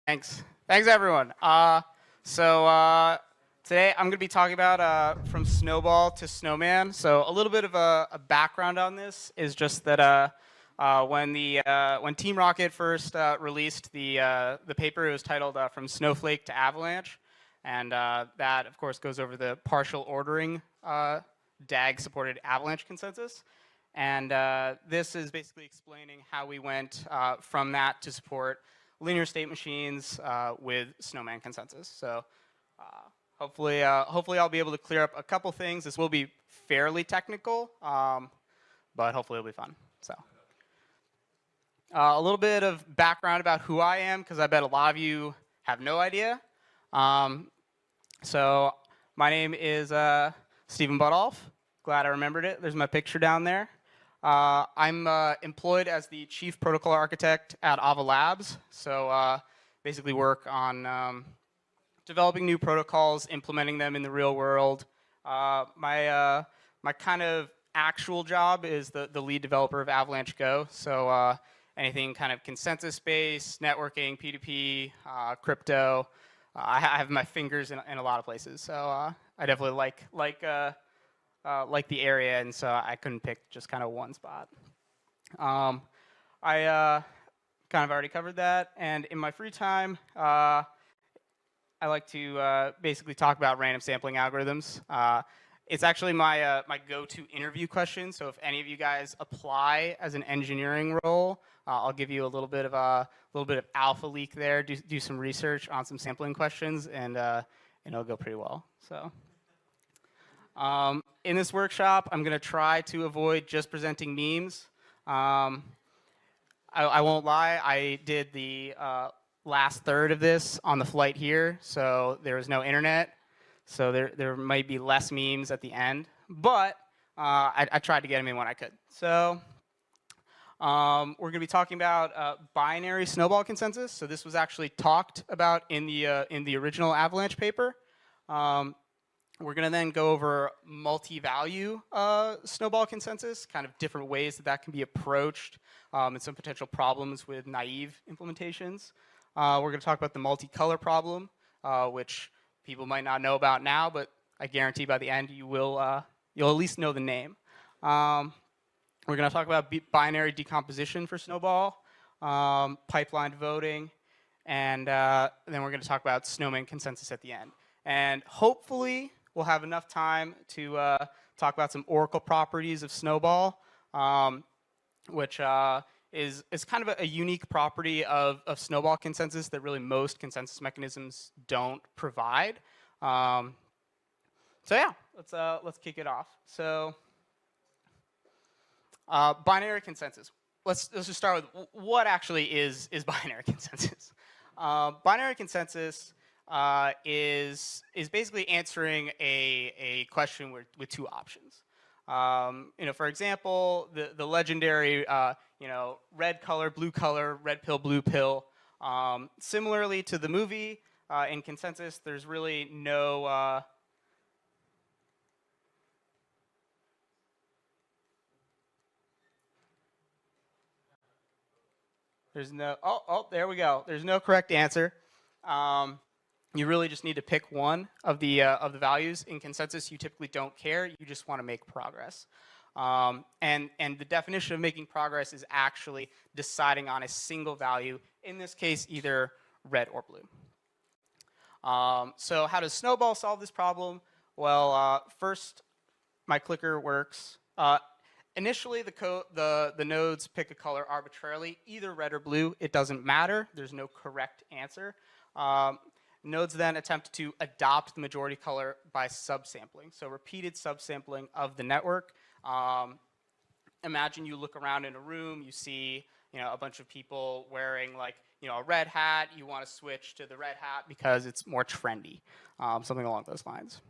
Thanks. Thanks, everyone. Today I'm going to be talking about from snowball to snowman. So a little bit of a background on this is just that when Team Rocket first released the paper, it was titled "From Snowflake to Avalanche," and that of course goes over the partial ordering DAG-supported Avalanche consensus. And this is basically explaining how we went from that to support linear state machines with Snowman consensus. So hopefully I'll be able to clear up a couple things. This will be fairly technical, but hopefully it'll be fun. So a little bit of background about who I am, because I bet a lot of you have no idea. So my name is Stephen Buttolph. Glad I remembered it. There's my picture down there. I'm employed as the chief protocol architect at Ava Labs. So basically work on developing new protocols, implementing them in the real world. My kind of actual job is the lead developer of Avalanche Go. So anything kind of consensus-based, networking, P2P, crypto. I have my fingers in a lot of places. So I definitely like the area, and so I couldn't pick just kind of one spot. I kind of already covered that, and in my free time, I like to basically talk about random sampling algorithms. It's actually my go-to interview question. So if any of you guys apply as an engineering role, I'll give you a little bit of alpha leak there. Do some research on some sampling questions, and it'll go pretty well. So. In this workshop, I'm going to try to avoid just presenting memes. I won't lie, I did the last third of this on the flight here, so there was no internet. So there might be less memes at the end, but I tried to get them in when I could. So we're going to be talking about binary snowball consensus. So this was actually talked about in the original Avalanche paper. We're going to then go over multi-value snowball consensus, kind of different ways that can be approached, and some potential problems with naive implementations. We're going to talk about the multicolor problem, which people might not know about now, but I guarantee by the end you'll at least know the name. We're going to talk about binary decomposition for snowball, pipelined voting, and then we're going to talk about snowman consensus at the end. And hopefully we'll have enough time to talk about some Oracle properties of snowball, which is kind of a unique property of snowball consensus that really most consensus mechanisms don't provide. So yeah, let's kick it off. So binary consensus. Let's just start with what actually is binary consensus. Binary consensus is basically answering a question with two options. For example, the legendary red color, red pill, blue pill. Similarly to the movie, in consensus, there's really no there we go. There's no correct answer. You really just need to pick one of the values. In consensus, you typically don't care. You just want to make progress. And the definition of making progress is actually deciding on a single value, in this case, either red or blue. So how does Snowball solve this problem? Well, first, my clicker works. Initially, the nodes pick a color arbitrarily, either red or blue. It doesn't matter. There's no correct answer. Nodes then attempt to adopt the majority color by subsampling, so repeated subsampling of the network. Imagine you look around in a room, you see a bunch of people wearing a red hat. You want to switch to the red hat because it's more trendy, something along those lines.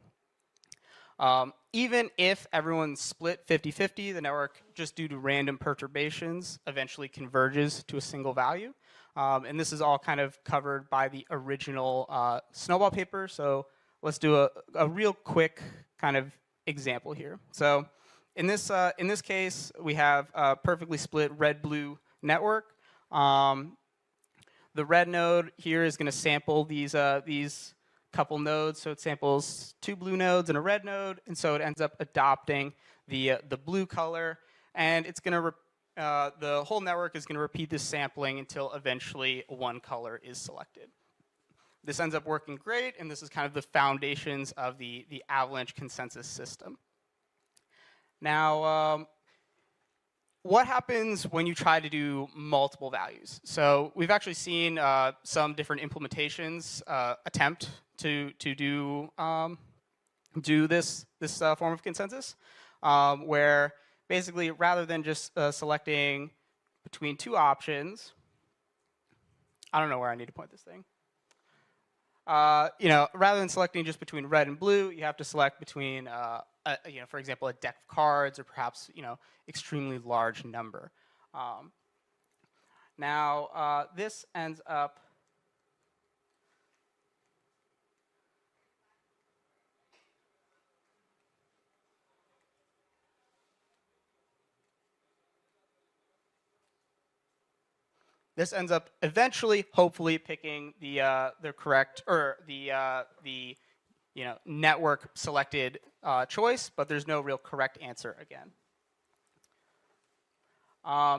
Even if everyone's split 50-50, the network, just due to random perturbations, eventually converges to a single value. And this is all kind of covered by the original snowball paper. So let's do a real quick kind of example here. So in this case, we have a perfectly split red-blue network. The red node here is going to sample these couple nodes. So it samples 2 blue nodes and a red node, and so it ends up adopting the blue color, and it's going to the whole network is going to repeat this sampling until eventually one color is selected. This ends up working great, and this is kind of the foundations of the avalanche consensus system. Now, what happens when you try to do multiple values? So we've actually seen some different implementations attempt to do this form of consensus, where basically rather than just selecting between 2 options, I don't know where I need to point this thing. Rather than selecting just between red and blue, you have to select between, for example, a deck of cards or perhaps, extremely large number. This ends up eventually, hopefully, picking the correct or the network selected choice, but there's no real correct answer again.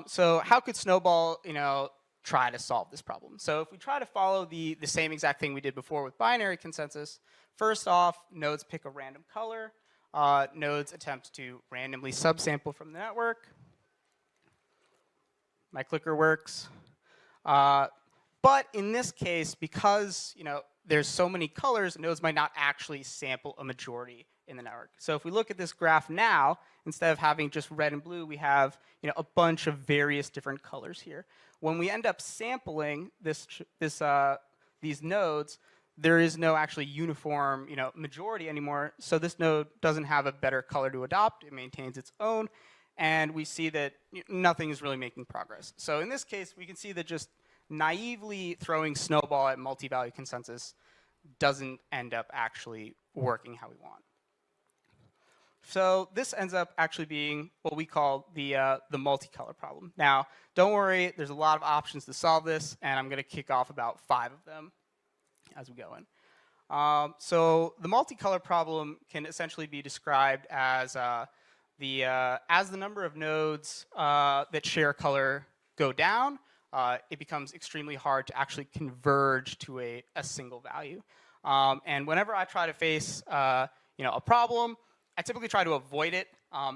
So how could Snowball try to solve this problem? So if we try to follow the same exact thing we did before with binary consensus, first off, nodes pick a random color. Nodes attempt to randomly subsample from the network. My clicker works. But in this case, because there's so many colors, nodes might not actually sample a majority in the network. So if we look at this graph now, instead of having just red and blue, we have a bunch of various different colors here. When we end up sampling these nodes, there is no actually uniform majority anymore. So this node doesn't have a better color to adopt. It maintains its own. And we see that nothing is really making progress. So in this case, we can see that just naively throwing Snowball at multi-value consensus doesn't end up actually working how we want. So this ends up actually being what we call the multicolor problem. Now, don't worry, there's a lot of options to solve this, and I'm going to kick off about 5 of them as we go in. So the multicolor problem can essentially be described as as the number of nodes that share color go down, it becomes extremely hard to actually converge to a single value. And whenever I try to face a problem, I typically try to avoid it,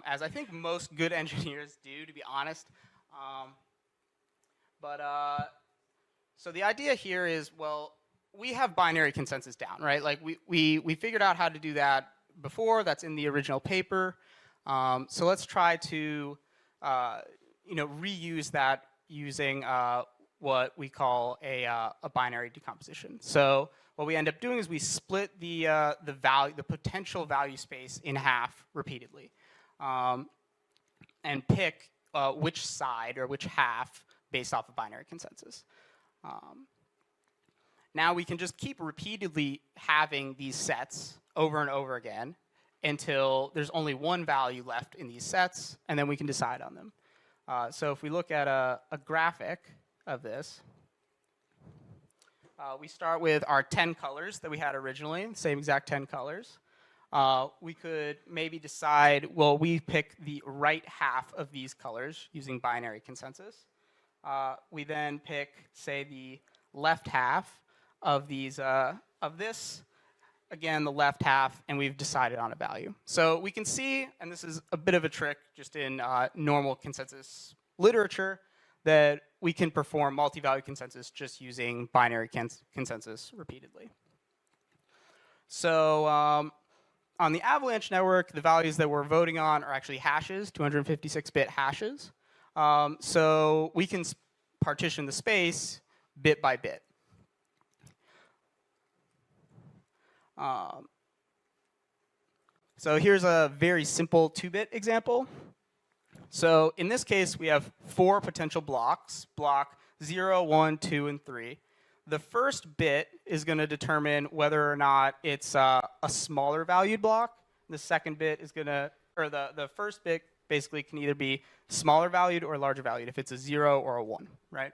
as I think most good engineers do, to be honest. So the idea here is, well, we have binary consensus down, right? Like we figured out how to do that before. That's in the original paper. So let's try to reuse that using what we call a binary decomposition. So what we end up doing is we split the potential value space in half repeatedly, and pick which side or which half based off of binary consensus. Now we can just keep repeatedly having these sets over and over again until there's only one value left in these sets, and then we can decide on them. So if we look at a graphic of this, we start with our 10 colors that we had originally, same exact 10 colors. We could maybe decide, well, we pick the right half of these colors using binary consensus. We then pick, say, the left half of these of this. Again, the left half, and we've decided on a value. So we can see, and this is a bit of a trick just in normal consensus literature, that we can perform multi-value consensus just using binary consensus repeatedly. So on the Avalanche network, the values that we're voting on are actually hashes, 256-bit hashes. So we can partition the space bit by bit. So here's a very simple 2-bit example. So in this case, we have 4 potential blocks, block 0, 1, 2, and 3. The first bit is going to determine whether or not it's a smaller valued block. The second bit is going to, or the first bit basically can either be smaller valued or larger valued, if it's a 0 or a 1, right?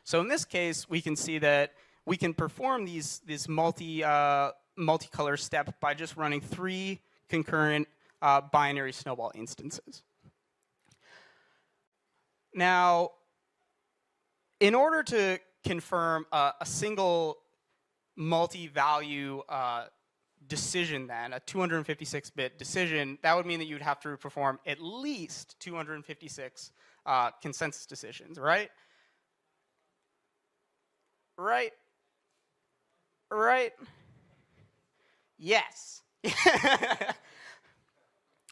So in this case, we can see that we can perform this multicolor step by just running 3 concurrent binary snowball instances. Now, in order to confirm a single multi-value decision then, a 256-bit decision, that would mean that you'd have to perform at least 256 consensus decisions, right? Right? Right? Yes.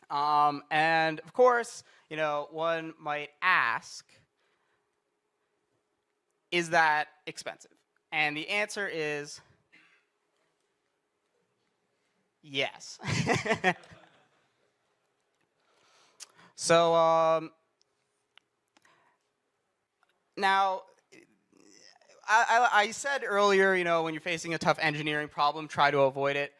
And of course, one might ask, is that expensive? And the answer is yes. So now, I said earlier, when you're facing a tough engineering problem, try to avoid it.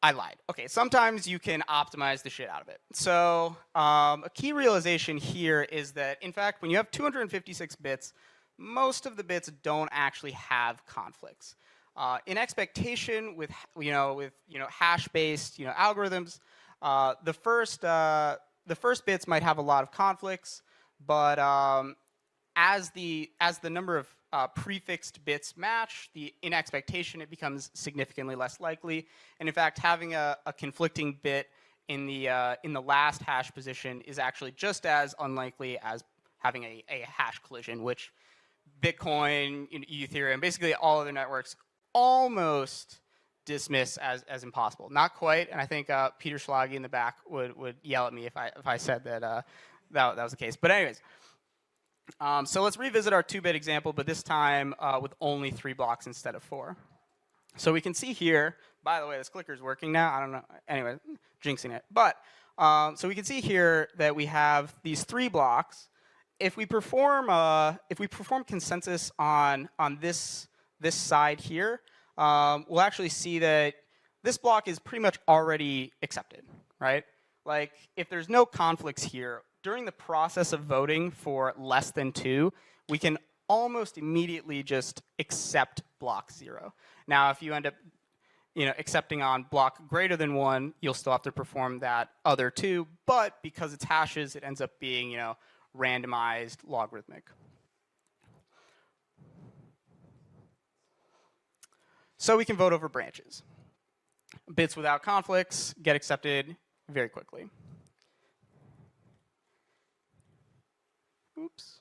I lied. Okay, sometimes you can optimize the shit out of it. So a key realization here is that, in fact, when you have 256 bits, most of the bits don't actually have conflicts. In expectation, with hash-based algorithms, the first bits might have a lot of conflicts, but as the number of prefixed bits match, in expectation, it becomes significantly less likely. And in fact, having a conflicting bit in the last hash position is actually just as unlikely as having a hash collision, which Bitcoin, Ethereum, basically all other networks almost dismiss as impossible. Not quite, and I think Peter Schlage in the back would yell at me if I said that that was the case. But anyways. So let's revisit our 2-bit example, but this time with only 3 blocks instead of 4. So we can see here, by the way, this clicker's working now. I don't know. Anyway, jinxing it. But so we can see here that we have these 3 blocks. If we perform consensus on this side here, we'll actually see that this block is pretty much already accepted, right? Like if there's no conflicts here, during the process of voting for less than 2, we can almost immediately just accept block 0. Now, if you end up accepting on block greater than 1, you'll still have to perform that other 2, but because it's hashes, it ends up being randomized logarithmic. So we can vote over branches. Bits without conflicts get accepted very quickly. Oops.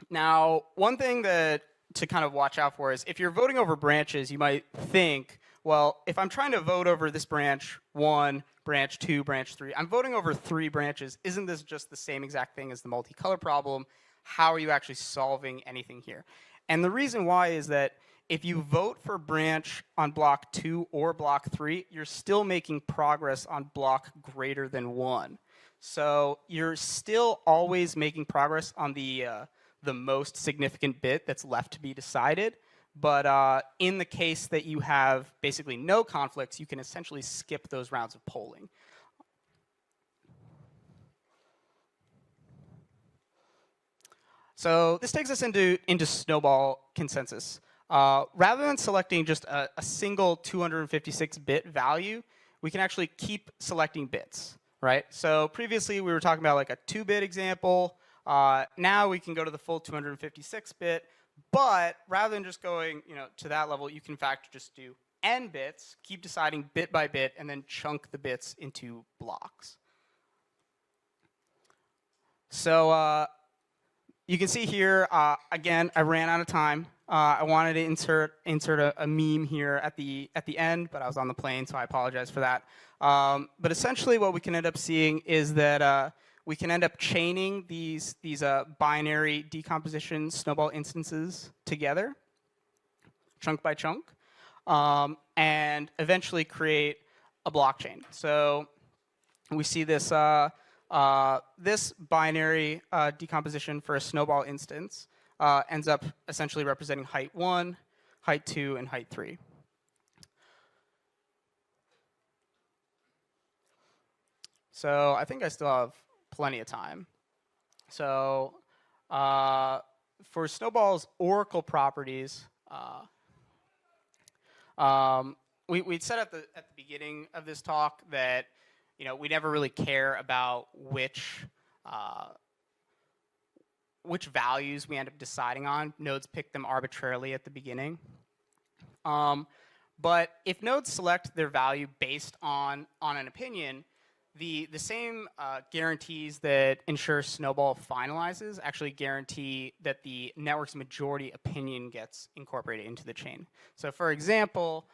Now, one thing to kind of watch out for is if you're voting over branches, you might think, well, if I'm trying to vote over this branch 1, branch 2, branch 3, I'm voting over 3 branches. Isn't this just the same exact thing as the multicolor problem? How are you actually solving anything here? And the reason why is that if you vote for branch on block 2 or block 3, you're still making progress on block greater than 1. So you're still always making progress on the most significant bit that's left to be decided. But in the case that you have basically no conflicts, you can essentially skip those rounds of polling. So this takes us into snowball consensus. Rather than selecting just a single 256-bit value, we can actually keep selecting bits. Right? So previously we were talking about like a 2-bit example. Now we can go to the full 256-bit, but rather than just going to that level, you can in fact just do n bits, keep deciding bit by bit, and then chunk the bits into blocks. So you can see here, again, I ran out of time. I wanted to insert a meme here at the end, but I was on the plane, so I apologize for that. But essentially, what we can end up seeing is that we can end up chaining these binary decomposition snowball instances together, chunk by chunk, and eventually create a blockchain. So we see this this binary decomposition for a snowball instance ends up essentially representing height 1, height 2, and height 3. So I think I still have plenty of time. So For Snowball's oracle properties, we'd said at the beginning of this talk that we never really care about which values we end up deciding on. Nodes pick them arbitrarily at the beginning. But if nodes select their value based on an opinion, the same guarantees that ensure Snowball finalizes actually guarantee that the network's majority opinion gets incorporated into the chain. So for example,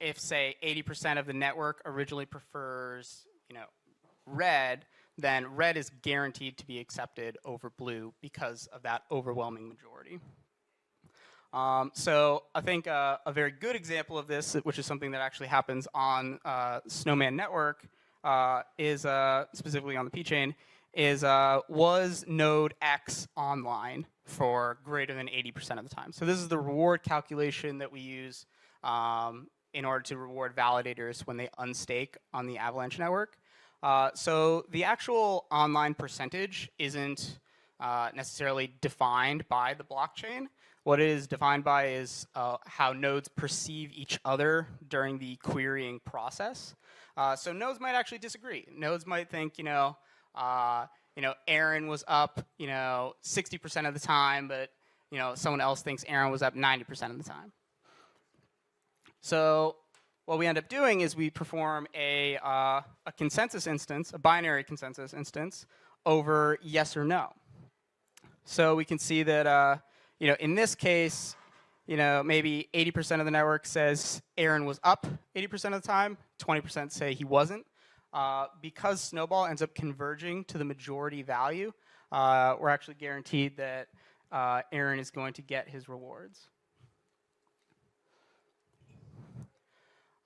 if say 80% of the network originally prefers red, then red is guaranteed to be accepted over blue because of that overwhelming majority. So I think a very good example of this, which is something that actually happens on Snowman network, is specifically on the P chain, is was node X online for greater than 80% of the time. So this is the reward calculation that we use in order to reward validators when they unstake on the Avalanche network. So the actual online percentage isn't necessarily defined by the blockchain. What it is defined by is how nodes perceive each other during the querying process. So nodes might actually disagree. Nodes might think, Aaron was up, 60% of the time, but someone else thinks Aaron was up 90% of the time. So what we end up doing is we perform a consensus instance, a binary consensus instance, over yes or no. So we can see that in this case, maybe 80% of the network says Aaron was up 80% of the time, 20% say he wasn't. Because Snowball ends up converging to the majority value, we're actually guaranteed that Aaron is going to get his rewards.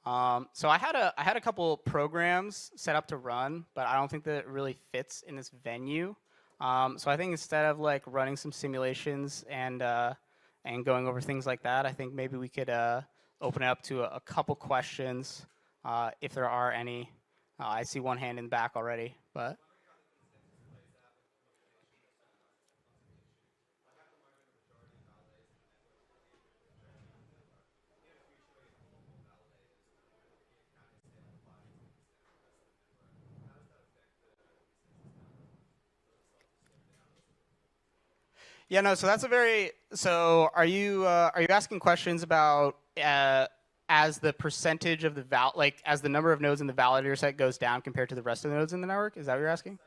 So I had a couple programs set up to run, but I don't think that it really fits in this venue. So I think instead of like running some simulations and going over things like that, I think maybe we could open it up to a couple questions if there are any. I see one hand in the back already, but. Yeah, no. So that's a very. So are you asking questions about as the percentage of the as the number of nodes in the validator set goes down compared to the rest of the nodes in the network? Is that what you're asking?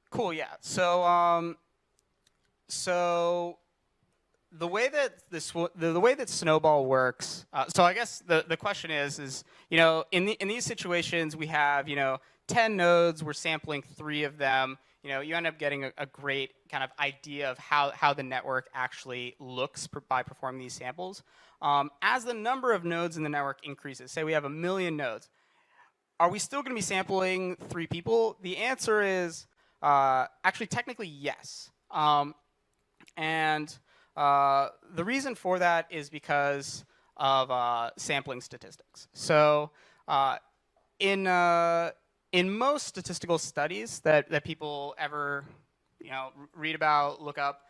Cool. Yeah. So the way that the way that Snowball works. So I guess the question is in these situations we have 10 nodes. We're sampling 3 of them. You end up getting a great kind of idea of how the network actually looks by performing these samples. As the number of nodes in the network increases, say we have 1 million nodes, are we still going to be sampling 3 people? The answer is actually technically yes. And the reason for that is because of sampling statistics. So in most statistical studies that people ever read about, look up,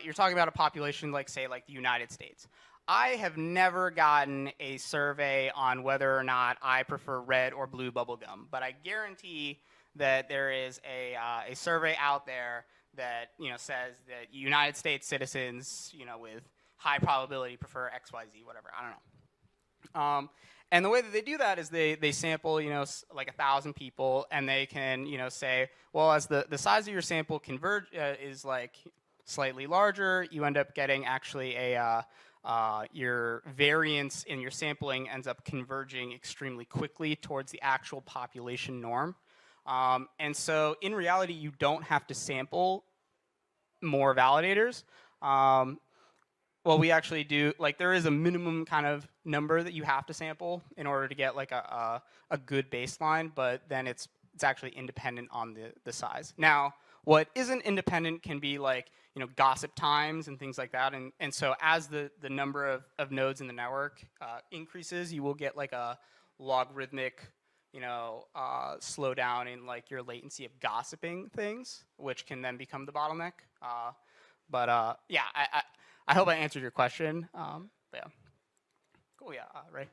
you're talking about a population like say like the United States. I have never gotten a survey on whether or not I prefer red or blue bubblegum, but I guarantee that there is a survey out there that says that United States citizens with high probability prefer X, Y, Z, whatever. I don't know. And the way that they do that is they sample like 1,000 people, and they can say, well, as the size of your sample is like slightly larger, you end up getting actually your variance in your sampling ends up converging extremely quickly towards the actual population norm. And so in reality, you don't have to sample more validators. Well, we actually do, like there is a minimum kind of number that you have to sample in order to get like a good baseline, but then it's actually independent on the size. Now, What isn't independent can be like, gossip times and things like that. And so as the number of nodes in the network increases, you will get like a logarithmic, slowdown in like your latency of gossiping things, which can then become the bottleneck. Yeah, I hope I answered your question. Yeah. Cool. Yeah. Ray.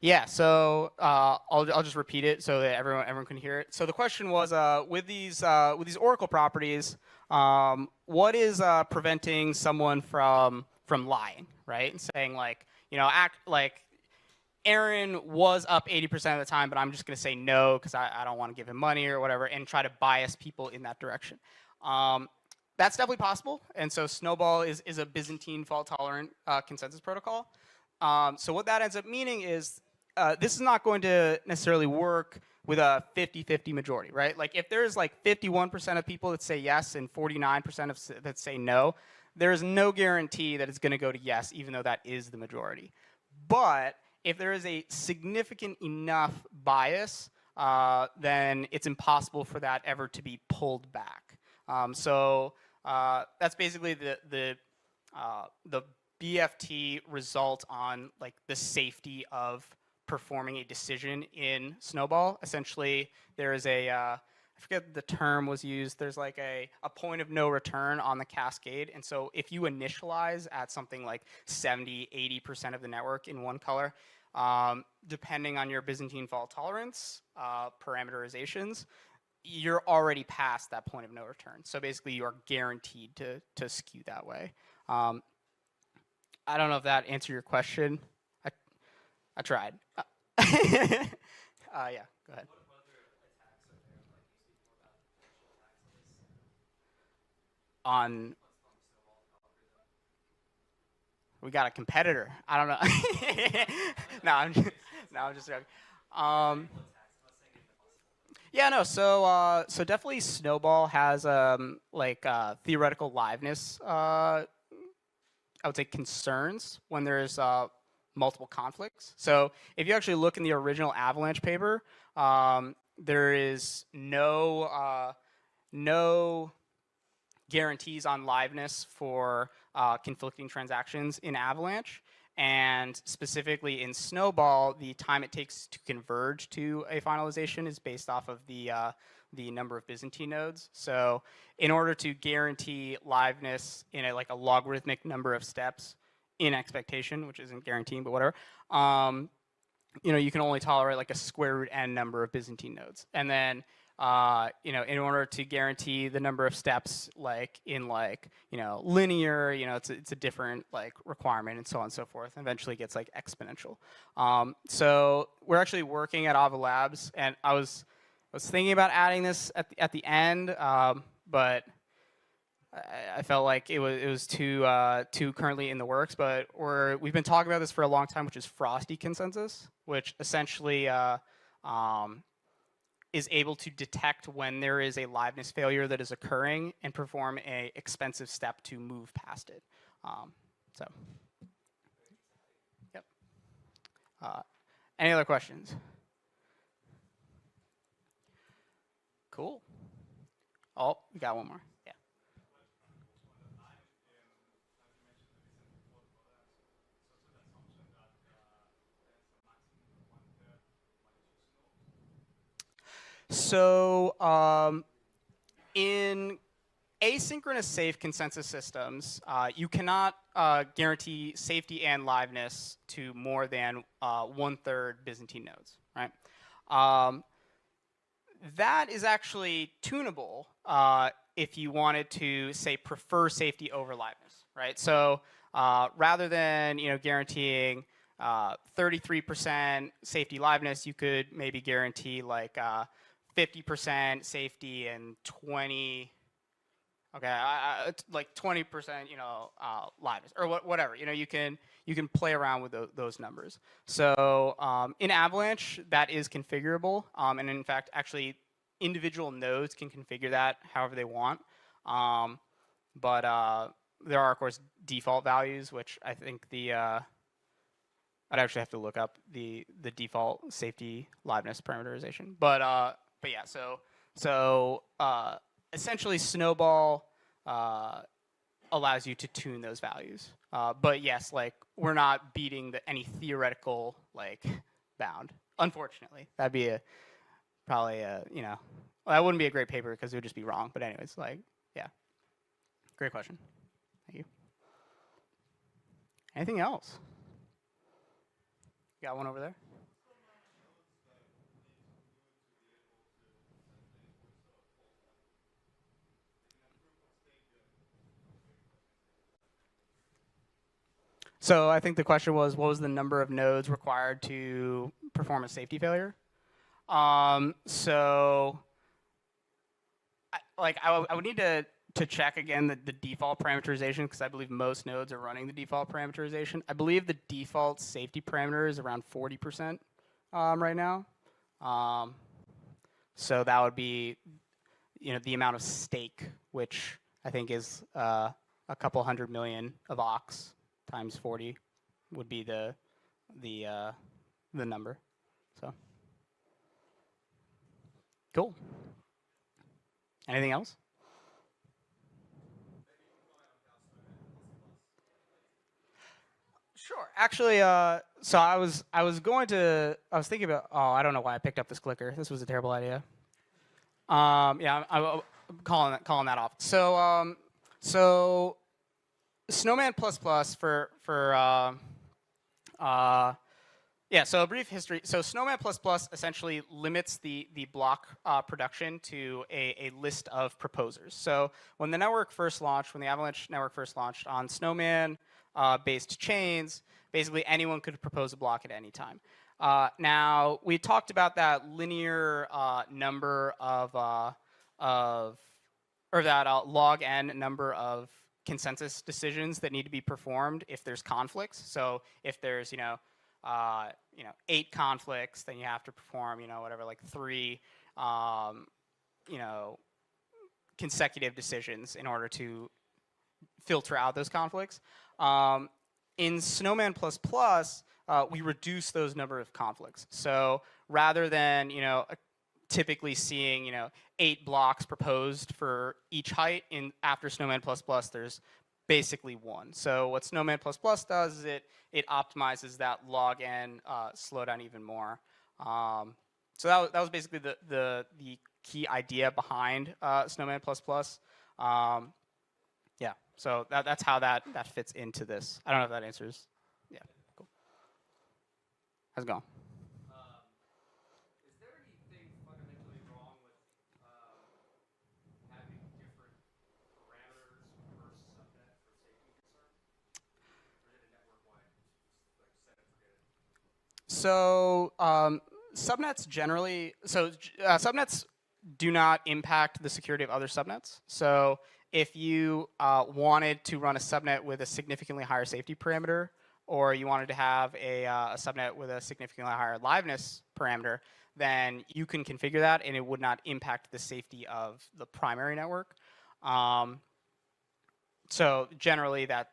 Yeah, so I'll just repeat it so that everyone can hear it. So the question was, with these oracle properties, what is preventing someone from lying, right? And saying like, act like Aaron was up 80% of the time, but I'm just going to say no because I don't want to give him money or whatever, and try to bias people in that direction. That's definitely possible, and so Snowball is a Byzantine fault-tolerant consensus protocol. So what that ends up meaning is this is not going to necessarily work with a 50-50 majority, right? Like if there's like 51% of people that say yes and 49% that say no, there is no guarantee that it's going to go to yes, even though that is the majority. But if there is a significant enough bias, then it's impossible for that ever to be pulled back. So that's basically the BFT result on like the safety of performing a decision in Snowball. Essentially, there is I forget the term was used, there's like a point of no return on the cascade. And so if you initialize at something like 70, 80% of the network in one color, depending on your Byzantine fault tolerance parameterizations, you're already past that point of no return. So basically, you are guaranteed to skew that way. I don't know if that answered your question. I tried. Yeah, go ahead. On we got a competitor. I don't know. No, I'm just joking. Yeah, no. So definitely Snowball has like theoretical liveness. I would say concerns when there's multiple conflicts. So if you actually look in the original Avalanche paper, there is no guarantees on liveness for conflicting transactions in Avalanche. And specifically in Snowball, the time it takes to converge to a finalization is based off of the number of Byzantine nodes. So in order to guarantee liveness in like a logarithmic number of steps in expectation, which isn't guaranteeing, but whatever, you can only tolerate like a square root n number of Byzantine nodes. And then in order to guarantee the number of steps, like in like linear, it's a different like requirement and so on and so forth. And eventually, it gets like exponential. So we're actually working at Ava Labs, and I was thinking about adding this at the end, but I felt like it was too currently in the works. But we've been talking about this for a long time, which is Frosty consensus, which essentially is able to detect when there is a liveness failure that is occurring and perform a expensive step to move past it. So, yep. Any other questions? Cool. Oh, we got one more. Yeah. So in asynchronous safe consensus systems, you cannot guarantee safety and liveness to more than 1/3 Byzantine nodes, right? That is actually tunable if you wanted to, say, prefer safety over liveness, right? So rather than guaranteeing 33% safety liveness, you could maybe guarantee like 50% safety and 20, like 20%, liveness or whatever. You can play around with those numbers. So in Avalanche, that is configurable, and in fact, actually, individual nodes can configure that however they want. Um, but there are, of course, default values, which I think I'd actually have to look up the default safety liveness parameterization. But yeah, so essentially Snowball uh, allows you to tune those values. But yes, like we're not beating any theoretical like bound. Unfortunately, that'd be probably well, that wouldn't be a great paper because it would just be wrong. But anyways, like yeah, great question. Thank you. Anything else? Got one over there. So I think the question was, what was the number of nodes required to perform a safety failure? So I would need to check again the default parameterization because I believe most nodes are running the default parameterization. I believe the default safety parameter is around 40% right now. Um, so that would be the amount of stake, which I think is a couple hundred million of ox times 40 would be the uh, the number. So cool. Anything else? Sure. Actually, so I was thinking about. Oh, I don't know why I picked up this clicker. This was a terrible idea. Yeah, I'm calling that off. So Snowman plus plus for yeah. So a brief history. So Snowman plus plus essentially limits the block production to a list of proposers. So when the network first launched, when the Avalanche network first launched on Snowman based chains, basically anyone could propose a block at any time. Now we talked about that linear number of or that log n number of consensus decisions that need to be performed if there's conflicts. So if there's 8 conflicts, then you have to perform whatever like 3 um, you know consecutive decisions in order to filter out those conflicts. Um, in Snowman plus plus, we reduce those number of conflicts. So rather than typically seeing 8 blocks proposed for each height in after Snowman plus plus, there's basically one. So what Snowman plus plus does is it optimizes that log n slowdown even more. So that was basically the key idea behind Snowman plus plus. Um, yeah, so that's how that fits into this. I don't know if that answers. Yeah, cool. How's it going? Is there anything fundamentally wrong with having different parameters per subnet for safety concern? Or is it a network-wide like set and forget it? So subnets generally, subnets do not impact the security of other subnets. So if you wanted to run a subnet with a significantly higher safety parameter, or you wanted to have a subnet with a significantly higher liveness parameter, then you can configure that, and it would not impact the safety of the primary network. Um, so generally, that's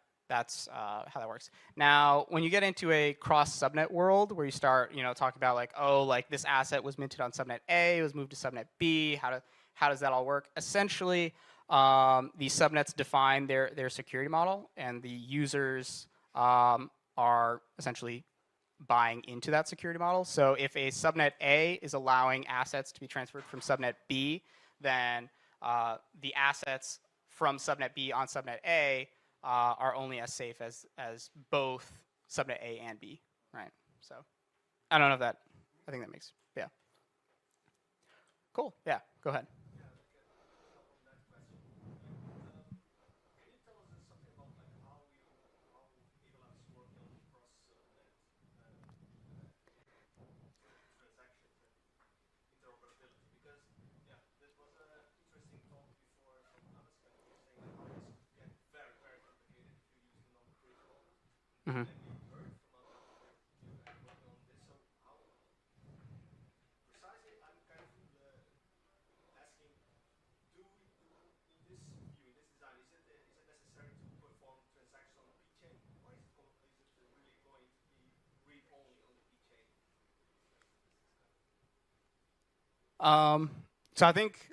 how that works. Now, when you get into a cross subnet world where you start, talking about like, oh, like this asset was minted on subnet A, it was moved to subnet B. How does that all work? Essentially, the subnets define their security model, and the users are essentially buying into that security model. So if a subnet A is allowing assets to be transferred from subnet B, then the assets from subnet B on subnet A are only as safe as both subnet A and B, right? So I don't know if that. I think that makes yeah. Cool. Yeah. Go ahead. Yeah, like picking up on that question, can you tell us something about like how Evolabs working on cross subnet transactions and interoperability? Because yeah, that was an interesting talk before from Amaskan. He was saying like how this could get very very complicated if you're using non-critical. Mm-hmm. And we heard from other like you guys working on this. So how precisely? I'm kind of So I think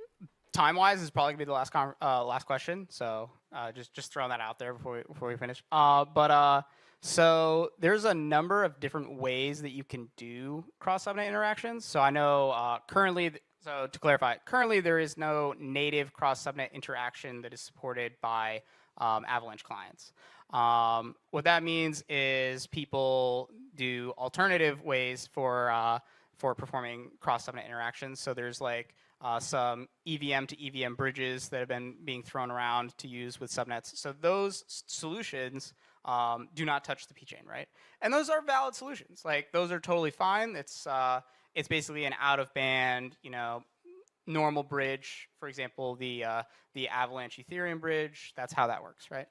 time-wise is probably gonna be the last question. So just throwing that out there before we finish. So there's a number of different ways that you can do cross-subnet interactions. So I know currently. So to clarify, currently there is no native cross-subnet interaction that is supported by Avalanche clients. What that means is people do alternative ways for performing cross-subnet interactions. So there's like some EVM to EVM bridges that have been being thrown around to use with subnets. So those solutions do not touch the P chain, right? And those are valid solutions. Like those are totally fine. It's basically an out of band, normal bridge. For example, the Avalanche Ethereum bridge. That's how that works, right?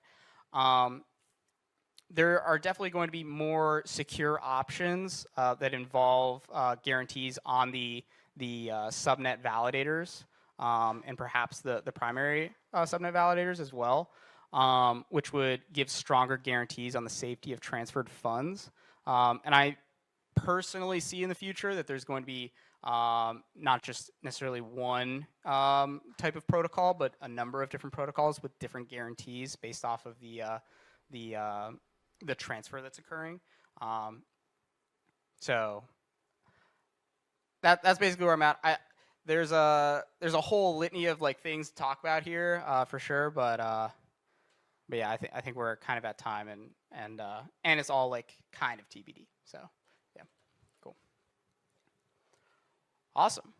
There are definitely going to be more secure options that involve guarantees on the subnet validators and perhaps the primary subnet validators as well, which would give stronger guarantees on the safety of transferred funds. And I personally see in the future that there's going to be not just necessarily one type of protocol, but a number of different protocols with different guarantees based off of the transfer that's occurring. So that's basically where I'm at. There's a whole litany of like things to talk about here for sure, but yeah, I think we're kind of at time and it's all like kind of TBD. So yeah, cool, awesome.